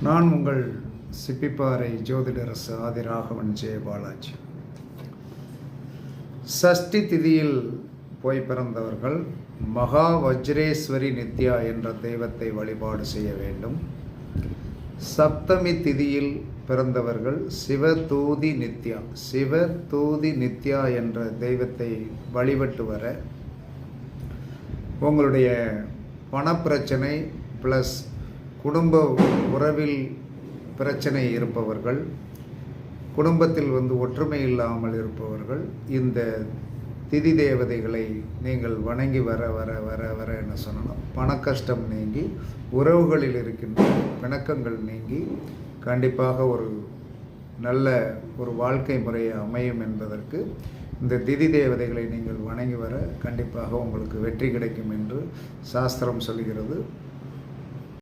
நான் உங்கள் சிப்பிப்பாறை ஜோதிடரசு ஆதிராகவன் ஜெயபாலாஜி. சஷ்டி திதியில் போய் பிறந்தவர்கள் மகா வஜ்ரேஸ்வரி நித்யா என்ற தெய்வத்தை வழிபாடு செய்ய வேண்டும். சப்தமி திதியில் பிறந்தவர்கள் சிவதூதி நித்யா என்ற தெய்வத்தை வழிபட்டு வர உங்களுடைய பணப்பிரச்சனை ப்ளஸ் குடும்ப உறவில் பிரச்சனை இருப்பவர்கள், குடும்பத்தில் ஒற்றுமை இல்லாமல் இருப்பவர்கள் இந்த திதி தேவதைகளை நீங்கள் வணங்கி வர வர வர வர என்ன சொல்லணும், பண கஷ்டம் நீங்கி உறவுகளில் இருக்கின்ற பிணக்கங்கள் நீங்கி கண்டிப்பாக ஒரு நல்ல ஒரு வாழ்க்கை முறையை அமையும் என்பதற்கு இந்த திதி தேவதைகளை நீங்கள் வணங்கி வர கண்டிப்பாக உங்களுக்கு வெற்றி கிடைக்கும் என்று சாஸ்திரம் சொல்கிறது.